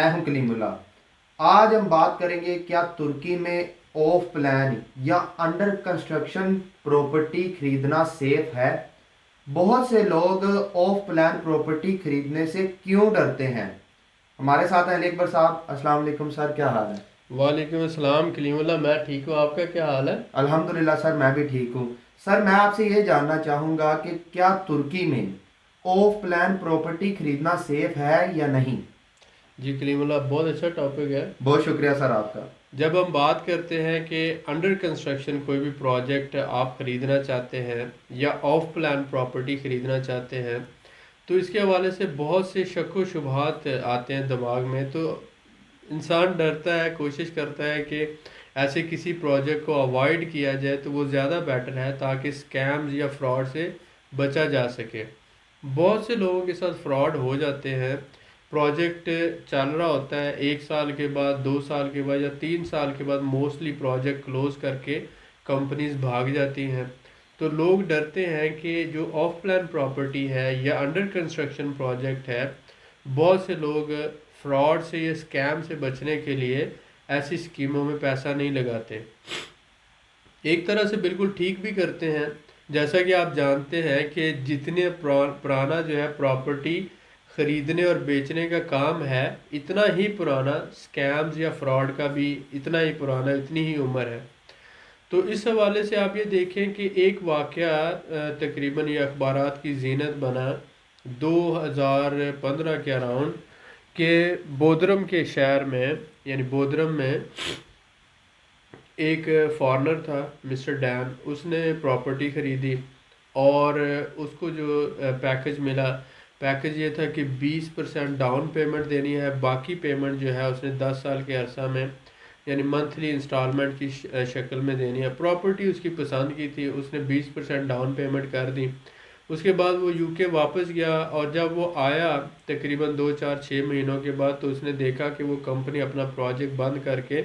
मैं हूं कलीमुल्ला। आज हम बात करेंगे क्या तुर्की में ऑफ प्लान या अंडर कंस्ट्रक्शन प्रॉपर्टी खरीदना सेफ है। बहुत से लोग ऑफ प्लान प्रॉपर्टी खरीदने से क्यों डरते हैं। हमारे साथ हैं अकबर साहब। अस्सलाम वालेकुम सर, क्या हाल है। वालेकुम अस्सलाम कलीमुल्ला। मैं ठीक हूँ, आपका क्या हाल है? अल्हम्दुलिल्लाह सर, मैं भी ठीक हूँ। सर मैं आपसे ये जानना चाहूँगा कि क्या तुर्की में ऑफ प्लान प्रॉपर्टी खरीदना सेफ है या नहीं। जी कलीमुल्ला, बहुत अच्छा टॉपिक है। बहुत शुक्रिया सर आपका। जब हम बात करते हैं कि अंडर कंस्ट्रक्शन कोई भी प्रोजेक्ट आप ख़रीदना चाहते हैं या ऑफ प्लान प्रॉपर्टी ख़रीदना चाहते हैं, तो इसके हवाले से बहुत से शक व शुबहात आते हैं दिमाग में। तो इंसान डरता है, कोशिश करता है कि ऐसे किसी प्रोजेक्ट को अवॉइड किया जाए तो वो ज़्यादा बेटर है, ताकि स्कैम्स या फ्रॉड से बचा जा सके। बहुत से लोगों के साथ फ्रॉड हो जाते हैं। प्रोजेक्ट चल रहा होता है, 1 साल के बाद, 2 साल के बाद या 3 साल के बाद मोस्टली प्रोजेक्ट क्लोज करके कंपनीज भाग जाती हैं। तो लोग डरते हैं कि जो ऑफ प्लान प्रॉपर्टी है या अंडर कंस्ट्रक्शन प्रोजेक्ट है, बहुत से लोग फ्रॉड से या स्कैम से बचने के लिए ऐसी स्कीमों में पैसा नहीं लगाते। एक तरह से बिल्कुल ठीक भी करते हैं। जैसा कि आप जानते हैं कि जितने पुराना जो है प्रॉपर्टी खरीदने और बेचने का काम है, इतना ही पुराना स्कैम्स या फ्रॉड का भी इतना ही पुराना, इतनी ही उम्र है। तो इस हवाले से आप ये देखें कि एक वाक़या तकरीबन ये अखबारात की जीनत बना 2015 के अराउंड, के बोदरम के शहर में, यानी बोदरम में एक फॉरेनर था, मिस्टर डैन। उसने प्रॉपर्टी ख़रीदी और उसको जो पैकेज मिला, पैकेज ये था कि 20% डाउन पेमेंट देनी है, बाकी पेमेंट जो है उसने 10 साल के अरसा में यानी मंथली इंस्टॉलमेंट की शक्ल में देनी है। प्रॉपर्टी उसकी पसंद की थी, उसने 20% डाउन पेमेंट कर दी। उसके बाद वो यूके वापस गया और जब वो आया तकरीबन 2 4 6 महीनों के बाद, तो उसने देखा कि वो कंपनी अपना प्रोजेक्ट बंद करके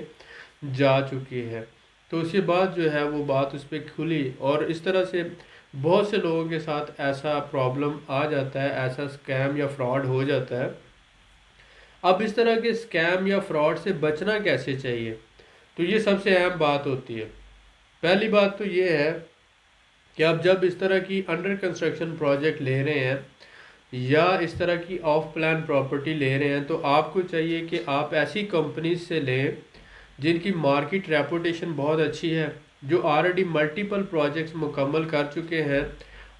जा चुकी है। तो उसके बाद जो है वो बात उस पर खुली, और इस तरह से बहुत से लोगों के साथ ऐसा प्रॉब्लम आ जाता है, ऐसा स्कैम या फ्रॉड हो जाता है। अब इस तरह के स्कैम या फ्रॉड से बचना कैसे चाहिए, तो ये सबसे अहम बात होती है। पहली बात तो ये है कि आप जब इस तरह की अंडर कंस्ट्रक्शन प्रोजेक्ट ले रहे हैं या इस तरह की ऑफ प्लान प्रॉपर्टी ले रहे हैं, तो आपको चाहिए कि आप ऐसी कंपनीज से लें जिनकी मार्केट रेपुटेशन बहुत अच्छी है, जो ऑलरेडी मल्टीपल प्रोजेक्ट्स मुकम्मल कर चुके हैं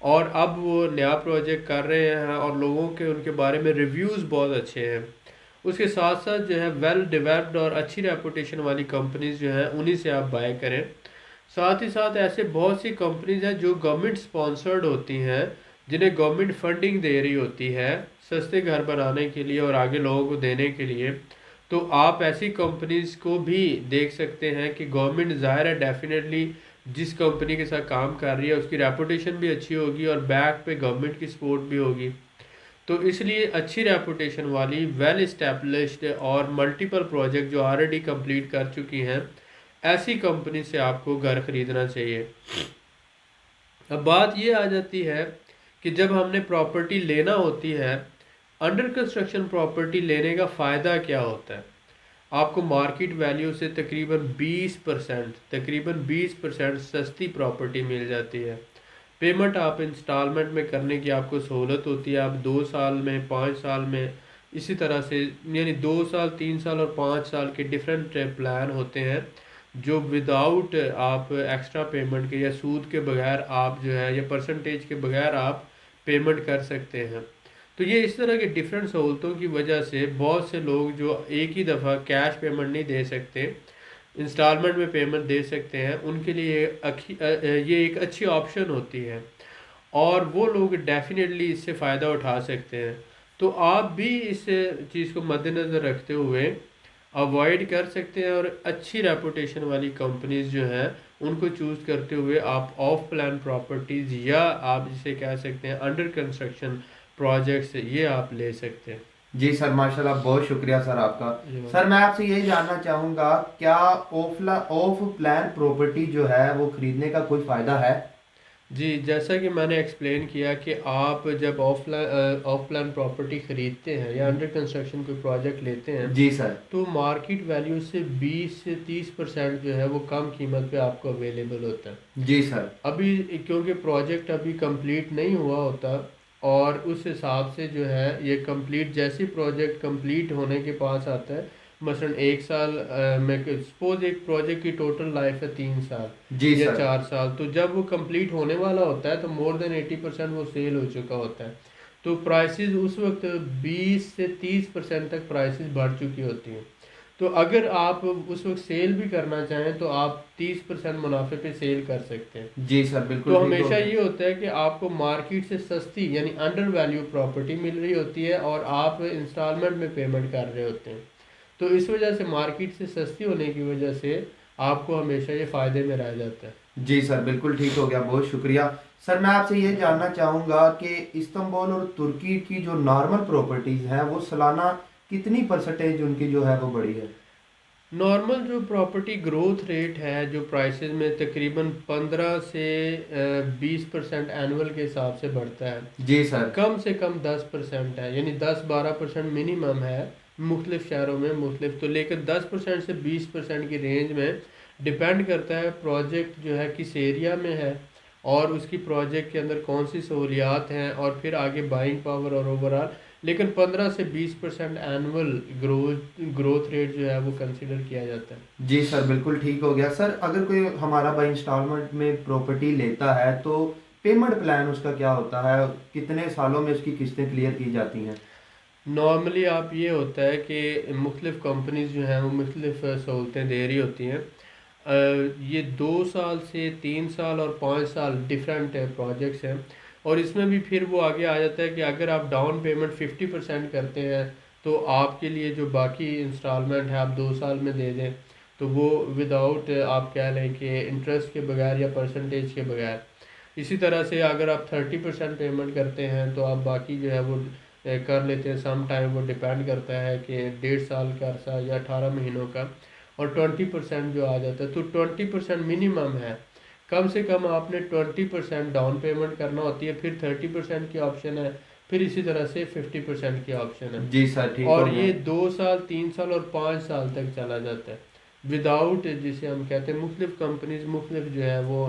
और अब वो नया प्रोजेक्ट कर रहे हैं और लोगों के उनके बारे में रिव्यूज़ बहुत अच्छे हैं। उसके साथ साथ जो है वेल डेवलप्ड और अच्छी रेपुटेशन वाली कंपनीज जो हैं, उन्हीं से आप बाय करें। साथ ही साथ ऐसे बहुत सी कंपनीज हैं जो गवर्नमेंट स्पॉन्सर्ड होती हैं, जिन्हें गवर्नमेंट फंडिंग दे रही होती है सस्ते घर बनाने के लिए और आगे लोगों को देने के लिए। तो आप ऐसी कंपनीज को भी देख सकते हैं कि गवर्नमेंट ज़ाहिर है डेफिनेटली जिस कंपनी के साथ काम कर रही है उसकी रेपुटेशन भी अच्छी होगी और बैक पे गवर्नमेंट की सपोर्ट भी होगी। तो इसलिए अच्छी रेपुटेशन वाली वेल इस्टेब्लिश्ड और मल्टीपल प्रोजेक्ट जो ऑलरेडी कंप्लीट कर चुकी हैं, ऐसी कंपनी से आपको घर ख़रीदना चाहिए। अब बात ये आ जाती है कि जब हमने प्रॉपर्टी लेना होती है, अंडर कंस्ट्रक्शन प्रॉपर्टी लेने का फ़ायदा क्या होता है। आपको मार्केट वैल्यू से तकरीबन 20% सस्ती प्रॉपर्टी मिल जाती है। पेमेंट आप इंस्टॉलमेंट में करने की आपको सहूलत होती है। आप 2 साल में, 5 साल में, इसी तरह से यानी 2 साल, 3 साल और 5 साल के डिफरेंट प्लान होते हैं, जो विदाउट आप एक्स्ट्रा पेमेंट के या सूद के बगैर आप जो है या परसेंटेज के बगैर आप पेमेंट कर सकते हैं। तो ये इस तरह के डिफरेंट सहूलतों की वजह से बहुत से लोग जो एक ही दफ़ा कैश पेमेंट नहीं दे सकते, इंस्टॉलमेंट में पेमेंट दे सकते हैं, उनके लिए ये एक अच्छी ऑप्शन होती है और वो लोग डेफिनेटली इससे फ़ायदा उठा सकते हैं। तो आप भी इस चीज़ को मद्देनज़र रखते हुए अवॉइड कर सकते हैं और अच्छी रेपुटेशन वाली कंपनीज जो हैं उनको चूज़ करते हुए आप ऑफ प्लान प्रॉपर्टीज़ या आप जिसे कह सकते हैं अंडर कंस्ट्रक्शन प्रोजेक्ट्स, ये आप ले सकते हैं। जी सर, माशाल्लाह, बहुत शुक्रिया सर आपका। जी सर मैं आपसे यही जानना चाहूँगा, क्या ऑफ प्लान प्रॉपर्टी जो है वो खरीदने का कोई फ़ायदा है। जी, जैसा कि मैंने एक्सप्लेन किया कि आप जब ऑफ प्लान प्रॉपर्टी ख़रीदते हैं या अंडर कंस्ट्रक्शन कोई प्रोजेक्ट लेते हैं, जी सर। तो मार्केट वैल्यू से 20 से 30% जो है वो कम कीमत पे आपको अवेलेबल होता है। जी सर। अभी क्योंकि प्रोजेक्ट अभी कंप्लीट नहीं हुआ होता, और उस हिसाब से जो है ये कंप्लीट, जैसे प्रोजेक्ट कंप्लीट होने के पास आता है, मसलन 1 साल में सपोज एक प्रोजेक्ट की टोटल लाइफ है 3 साल जी या सर। 4 साल, तो जब वो कंप्लीट होने वाला होता है तो मोर देन 80% वो सेल हो चुका होता है। तो प्राइसेस उस वक्त 20 से 30% तक प्राइसेस बढ़ चुकी होती हैं। तो अगर आप उस वक्त सेल भी करना चाहें तो आप 30% मुनाफे पे सेल कर सकते हैं। जी सर, तो बिल्कुल ठीक हो हमेशा गया। ये होता है कि आपको मार्केट से सस्ती यानी अंडर वैल्यू प्रॉपर्टी मिल रही होती है और आप इंस्टॉलमेंट में पेमेंट कर रहे होते हैं। तो इस वजह से मार्केट से सस्ती होने की वजह से आपको हमेशा ये फ़ायदे में रह जाता है। जी सर, बिल्कुल ठीक हो गया, बहुत शुक्रिया। सर मैं आपसे ये जानना चाहूँगा कि इस्तांबुल और तुर्की की जो नॉर्मल प्रॉपर्टीज़ हैं वो सालाना कितनी परसेंटेज उनकी जो है वो बढ़ी है? नॉर्मल जो प्रॉपर्टी ग्रोथ रेट है जो प्राइसेस में तकरीबन 15 से 20% एनुअल के हिसाब से बढ़ता है। जी सर। कम से कम 10% है, यानी 10-12% मिनिमम है मुख्तलिफ शहरों में मुख्तलिफ, तो लेकिन 10% से 20% की रेंज में डिपेंड करता है प्रोजेक्ट जो है किस एरिया में है, और उसकी प्रोजेक्ट के अंदर कौन सी सहूलियात हैं, और फिर आगे बाइंग पावर और ओवरऑल। लेकिन 15 से 20% एनुअल ग्रोथ रेट जो है वो कंसिडर किया जाता है। जी सर, बिल्कुल ठीक हो गया। सर अगर कोई हमारा भाई इंस्टॉलमेंट में प्रॉपर्टी लेता है तो पेमेंट प्लान उसका क्या होता है? कितने सालों में उसकी किस्तें क्लियर की जाती हैं? नॉर्मली आप ये होता है कि मुख्तलिफ कंपनीज जो हैं वो मुख्तलिफ सहूलतें दे रही होती हैं। ये 2 साल से 3 साल और 5 साल डिफरेंट प्रोजेक्ट्स हैं, और इसमें भी फिर वो आगे आ जाता है कि अगर आप डाउन पेमेंट 50% करते हैं तो आपके लिए जो बाकी इंस्टॉलमेंट है आप 2 साल में दे दें, तो वो विदाउट आप कह लें कि इंटरेस्ट के बगैर या परसेंटेज के बगैर। इसी तरह से अगर आप 30% पेमेंट करते हैं तो आप बाकी जो है वो कर लेते हैं। सम टाइम वो डिपेंड करता है कि 1.5 साल का अरसा या 18 महीनों का, और 20% जो आ जाता है, तो 20% मिनिमम है। कम से कम आपने 20% डाउन पेमेंट करना होती है, फिर 30% की ऑप्शन है, फिर इसी तरह से 50% की ऑप्शन है। जी सर, ठीक हो और गया। ये 2 साल 3 साल और 5 साल तक चला जाता है विदाउट, जिसे हम कहते हैं मुख्तलिफ कंपनीज मुख्तलिफ जो है वो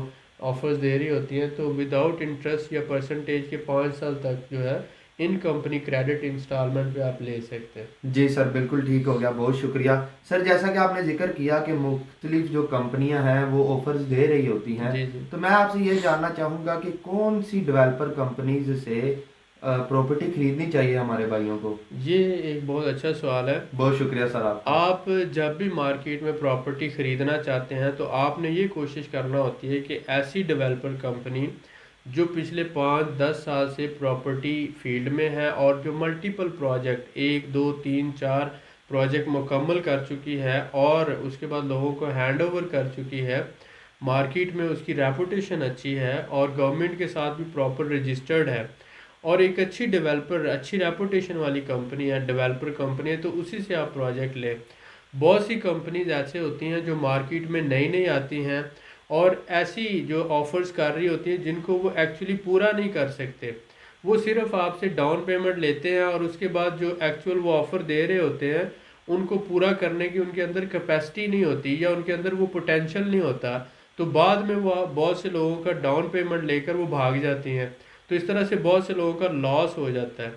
ऑफर्स दे रही होती हैं, तो विदाउट इंटरेस्ट या परसेंटेज के 5 साल तक जो है इन कंपनी क्रेडिट इंस्टॉलमेंट पे आप ले सकते हैं। जी सर, बिल्कुल ठीक हो गया, बहुत शुक्रिया। सर जैसा कि आपने जिक्र किया कि मुख्तलिफ जो कंपनियां हैं वो ऑफर्स दे रही होती हैं, जी जी। तो मैं आपसे ये जानना चाहूँगा कि कौन सी डेवलपर कंपनीज से प्रॉपर्टी खरीदनी चाहिए हमारे भाइयों को? ये एक बहुत अच्छा सवाल है। बहुत शुक्रिया सर आपका। आप जब भी मार्केट में प्रॉपर्टी ख़रीदना चाहते हैं तो आपने ये कोशिश करना होती है कि ऐसी डेवलपर कंपनी जो पिछले 5-10 साल से प्रॉपर्टी फील्ड में है और जो मल्टीपल प्रोजेक्ट 1 2 3 4 प्रोजेक्ट मुकम्मल कर चुकी है और उसके बाद लोगों को हैंड ओवर कर चुकी है, मार्केट में उसकी रेपुटेशन अच्छी है और गवर्नमेंट के साथ भी प्रॉपर रजिस्टर्ड है, और एक अच्छी डेवलपर अच्छी रेपुटेशन वाली कंपनी है, डेवलपर कंपनी है, तो उसी से आप प्रोजेक्ट लें। बहुत सी कंपनीज ऐसे होती हैं जो मार्केट में नई नई आती हैं और ऐसी जो ऑफर्स कर रही होती हैं जिनको वो एक्चुअली पूरा नहीं कर सकते। वो सिर्फ आपसे डाउन पेमेंट लेते हैं और उसके बाद जो एक्चुअल वो ऑफ़र दे रहे होते हैं उनको पूरा करने की उनके अंदर कैपेसिटी नहीं होती या उनके अंदर वो पोटेंशियल नहीं होता। तो बाद में वो बहुत से लोगों का डाउन पेमेंट लेकर वो भाग जाती हैं, तो इस तरह से बहुत से लोगों का लॉस हो जाता है।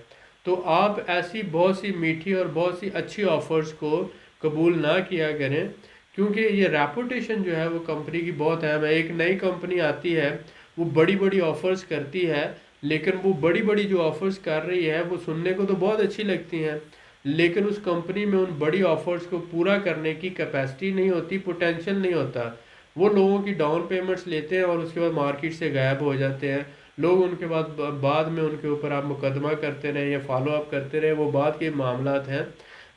तो आप ऐसी बहुत सी मीठी और बहुत सी अच्छी ऑफर्स को कबूल ना किया करें, क्योंकि ये रेपुटेशन जो है वो कंपनी की बहुत अहम है। एक नई कंपनी आती है, वो बड़ी बड़ी ऑफर्स करती है, लेकिन वो बड़ी बड़ी जो ऑफर्स कर रही है वो सुनने को तो बहुत अच्छी लगती हैं, लेकिन उस कंपनी में उन बड़ी ऑफर्स को पूरा करने की कैपेसिटी नहीं होती, पोटेंशियल नहीं होता। वो लोगों की डाउन पेमेंट्स लेते हैं और उसके बाद मार्केट से गायब हो जाते हैं। लोग उनके बाद में उनके ऊपर आप मुकदमा करते रहे या फॉलो अप करते रहे, वो बात के मामलात हैं,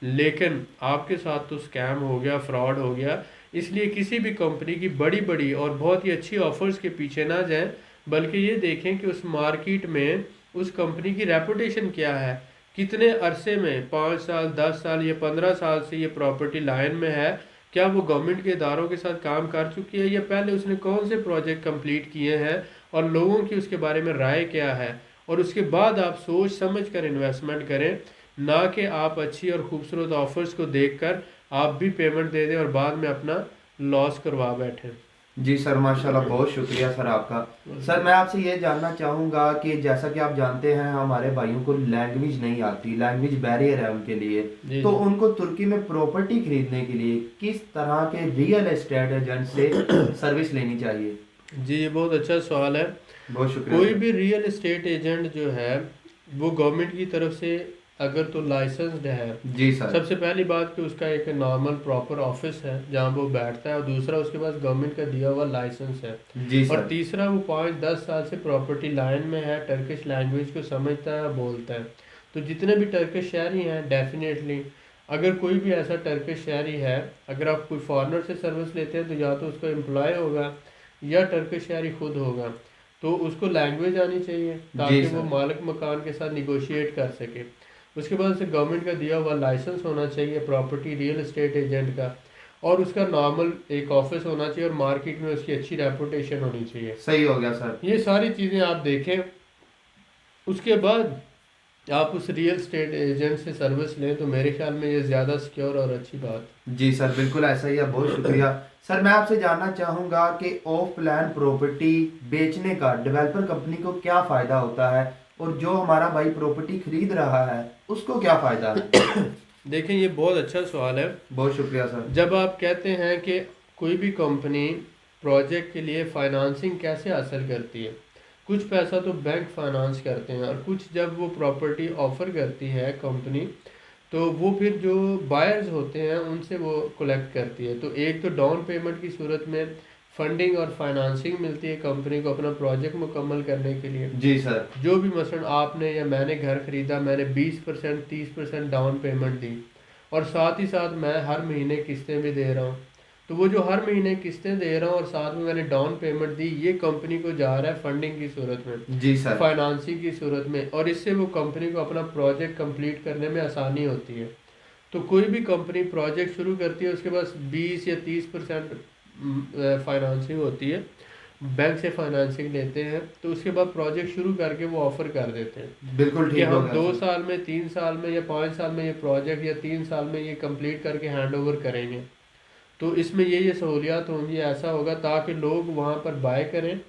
लेकिन आपके साथ तो स्कैम हो गया, फ्रॉड हो गया। इसलिए किसी भी कंपनी की बड़ी बड़ी और बहुत ही अच्छी ऑफर्स के पीछे ना जाएं, बल्कि ये देखें कि उस मार्केट में उस कंपनी की रेपुटेशन क्या है, कितने अरसे में 5 साल 10 साल या 15 साल से ये प्रॉपर्टी लाइन में है, क्या वो गवर्नमेंट के इदारों के साथ काम कर चुकी है या पहले उसने कौन से प्रोजेक्ट कंप्लीट किए हैं और लोगों की उसके बारे में राय क्या है, और उसके बाद आप सोच समझ कर इन्वेस्टमेंट करें, ना कि आप अच्छी और खूबसूरत ऑफर्स को देखकर आप भी पेमेंट दे दें और बाद में अपना लॉस करवा बैठें। जी सर, माशाल्लाह, बहुत शुक्रिया सर आपका। सर मैं आपसे ये जानना चाहूँगा कि जैसा कि आप जानते हैं हमारे भाइयों को लैंग्वेज नहीं आती, लैंग्वेज बैरियर है उनके लिए, जी तो जी। उनको तुर्की में प्रॉपर्टी खरीदने के लिए किस तरह के रियल एस्टेट एजेंट से सर्विस लेनी चाहिए? जी ये बहुत अच्छा सवाल है। बहुत शुक्रिया कोई सर। भी रियल एस्टेट एजेंट जो है वो गवर्नमेंट की तरफ से अगर तो लाइसेंस्ड है। जी सर। सबसे पहली बात कि उसका एक नॉर्मल प्रॉपर ऑफिस है जहाँ वो बैठता है, और दूसरा उसके पास गवर्नमेंट का दिया हुआ लाइसेंस है, जी और सर। तीसरा वो 5-10 साल से प्रॉपर्टी लाइन में है, टर्किश लैंग्वेज को समझता है, बोलता है। तो जितने भी टर्किश शहरी हैं डेफिनेटली, अगर कोई भी ऐसा टर्किश शहरी है, अगर आप कोई फॉरेनर से सर्विस लेते हैं तो या तो उसका एम्प्लॉय होगा या टर्किश शहरी खुद होगा, तो उसको लैंग्वेज आनी चाहिए जी ताकि वो सर। मालिक मकान के साथ निगोशिएट कर सके। उसके बाद से गवर्नमेंट का दिया हुआ लाइसेंस होना चाहिए प्रॉपर्टी रियल एस्टेट एजेंट का, और उसका नॉर्मल एक ऑफिस होना चाहिए, और मार्केट में उसकी अच्छी रेपुटेशन होनी चाहिए। सही हो गया सर। ये सारी चीज़ें आप देखें, उसके बाद आप उस रियल एस्टेट एजेंट से सर्विस लें, तो मेरे ख्याल में ये ज़्यादा सिक्योर और अच्छी बात। जी सर, बिल्कुल ऐसा ही है, बहुत शुक्रिया। सर मैं आपसे जानना चाहूँगा कि ऑफ प्लान प्रॉपर्टी बेचने का डेवलपर कंपनी को क्या फ़ायदा होता है, और जो हमारा भाई प्रॉपर्टी खरीद रहा है उसको क्या फ़ायदा है? देखें ये बहुत अच्छा सवाल है। बहुत शुक्रिया सर। जब आप कहते हैं कि कोई भी कंपनी प्रोजेक्ट के लिए फाइनेंसिंग कैसे हासिल करती है, कुछ पैसा तो बैंक फाइनेंस करते हैं, और कुछ जब वो प्रॉपर्टी ऑफर करती है कंपनी, तो वो फिर जो बायर्स होते हैं उनसे वो कलेक्ट करती है। तो एक तो डाउन पेमेंट की सूरत में फंडिंग और फाइनेंसिंग मिलती है कंपनी को अपना प्रोजेक्ट मुकम्मल करने के लिए। जी सर। जो भी मसलन आपने या मैंने घर खरीदा, मैंने 20% 30% डाउन पेमेंट दी, और साथ ही साथ मैं हर महीने किस्तें भी दे रहा हूँ। तो वो जो हर महीने किस्तें दे रहा हूँ और साथ में मैंने डाउन पेमेंट दी, ये कंपनी को जा रहा है फंडिंग की सूरत में, जी सर। फाइनेंसिंग की सूरत में, और इससे वो कंपनी को अपना प्रोजेक्ट कंप्लीट करने में आसानी होती है। तो कोई भी कंपनी प्रोजेक्ट शुरू करती है उसके पास 20 या 30% फाइनेंसिंग होती है, बैंक से फाइनेंसिंग लेते हैं, तो उसके बाद प्रोजेक्ट शुरू करके वो ऑफर कर देते हैं बिल्कुल कि ठीक हो हम गया दो सर। साल में 3 साल में या 5 साल में ये प्रोजेक्ट, या 3 साल में ये कंप्लीट करके हैंड ओवर करेंगे। तो इसमें ये सहूलियात होंगी, ऐसा होगा ताकि लोग वहाँ पर बाय करें,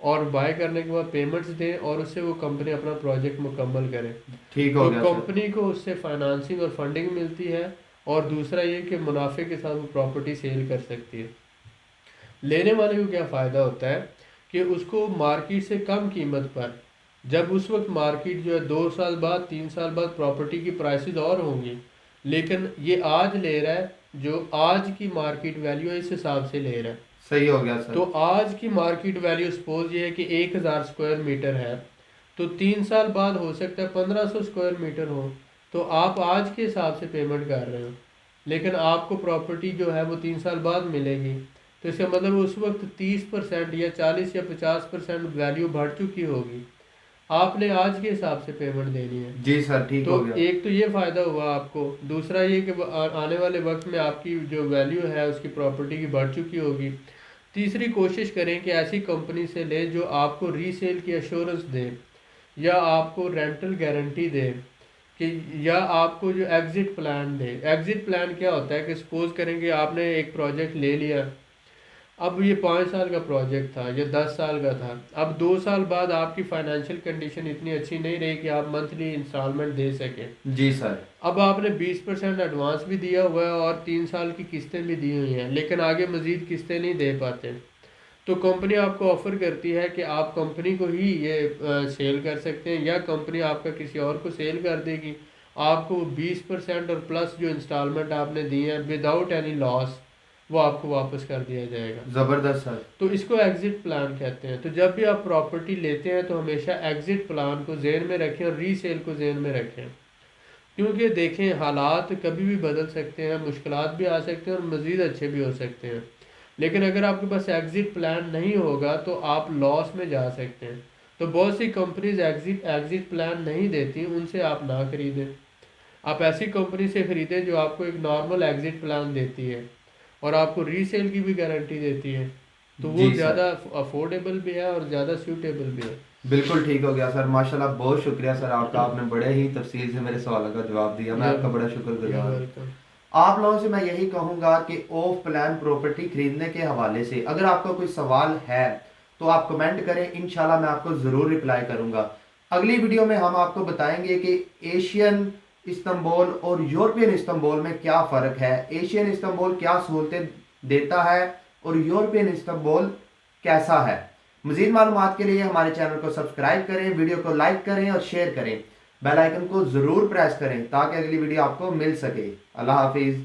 और बाय करने के बाद पेमेंट्स दें, और उससे वो कंपनी अपना प्रोजेक्ट मुकम्मल करे। ठीक हो तो गया सर। कंपनी को उससे फाइनेंसिंग और फंडिंग मिलती है, और दूसरा ये कि मुनाफे के साथ वो प्रॉपर्टी सेल कर सकती है। लेने वाले को क्या फ़ायदा होता है कि उसको मार्केट से कम कीमत पर, जब उस वक्त मार्केट जो है 2 साल बाद 3 साल बाद प्रॉपर्टी की प्राइसेस और होंगी, लेकिन ये आज ले रहा है, जो आज की मार्केट वैल्यू है इस हिसाब से ले रहा है। सही हो गया तो सर। आज की मार्केट वैल्यू सपोज ये है कि 1000 स्क्वायर मीटर है, तो 3 साल बाद हो सकता है 1500 स्क्वायर मीटर हो, तो आप आज के हिसाब से पेमेंट कर रहे हो, लेकिन आपको प्रॉपर्टी जो है वो 3 साल बाद मिलेगी। तो इसका मतलब उस वक्त 30% या 40 या 50% वैल्यू बढ़ चुकी होगी, आपने आज के हिसाब से पेमेंट देनी है। जी सर, ठीक तो हो गया। एक तो ये फ़ायदा हुआ आपको, दूसरा ये कि आने वाले वक्त में आपकी जो वैल्यू है उसकी प्रॉपर्टी की बढ़ चुकी होगी। तीसरी, कोशिश करें कि ऐसी कंपनी से लें जो आपको रीसेल की एश्योरेंस दे, या आपको रेंटल गारंटी दे, कि या आपको जो एग्ज़िट प्लान दे। एग्ज़िट प्लान क्या होता है कि सपोज़ करेंगे आपने एक प्रोजेक्ट ले लिया, अब ये 5 साल का प्रोजेक्ट था या 10 साल का था, अब 2 साल बाद आपकी फाइनेंशियल कंडीशन इतनी अच्छी नहीं रही कि आप मंथली इंस्टॉलमेंट दे सकें। जी सर। अब आपने 20% एडवांस भी दिया हुआ है और 3 साल की किस्तें भी दी हुई हैं, लेकिन आगे मज़ीद किस्तें नहीं दे पाते, तो कंपनी आपको ऑफ़र करती है कि आप कंपनी को ही ये सेल कर सकते हैं, या कंपनी आपका किसी और को सेल कर देगी। आपको 20% और प्लस जो इंस्टॉलमेंट आपने दिए हैं विदाउट एनी लॉस, वो आपको वापस कर दिया जाएगा। ज़बरदस्त सर। तो इसको एग्ज़िट प्लान कहते हैं। तो जब भी आप प्रॉपर्टी लेते हैं तो हमेशा एग्ज़िट प्लान को जहन में रखें और रीसेल को जहन में रखें, क्योंकि देखें हालात कभी भी बदल सकते हैं, मुश्किलात भी आ सकते हैं और मज़ीद अच्छे भी हो सकते हैं। लेकिन अगर आपके पास एग्ज़िट प्लान नहीं होगा तो आप लॉस में जा सकते हैं। तो बहुत सी कंपनीज एग्ज़िट एग्ज़िट प्लान नहीं देती, उनसे आप ना खरीदें। आप ऐसी कंपनी से ख़रीदें जो आपको एक नॉर्मल एग्ज़िट प्लान देती है और आपको रीसेल की भी गारंटी देती है। तो वो जी सर, ज़्यादा अफोर्डेबल भी है और ज़्यादा सूटेबल भी है। बिल्कुल ठीक हो गया सर, माशाल्लाह, बहुत शुक्रिया सर आपका, आपने बड़े ही तफसील से मेरे सवालों का जवाब दिया, मैं आपका बड़ा यू शुक्रगुजार हूँ। वेलकम। आप लोगों से मैं यही कहूँगा कि ऑफ प्लान प्रॉपर्टी खरीदने के हवाले से अगर आपका कोई सवाल है तो आप कमेंट करें, इंशाल्लाह मैं आपको ज़रूर रिप्लाई करूँगा। अगली वीडियो में हम आपको बताएंगे कि एशियन इस्तांबुल और यूरोपियन इस्तांबुल में क्या फ़र्क है, एशियन इस्तांबुल क्या सहूलतें देता है और यूरोपियन इस्तांबुल कैसा है। मज़ीद मालूमात के लिए हमारे चैनल को सब्सक्राइब करें, वीडियो को लाइक करें और शेयर करें, बेल आइकन को ज़रूर प्रेस करें ताकि अगली वीडियो आपको मिल सके। अल्लाह हाफिज़।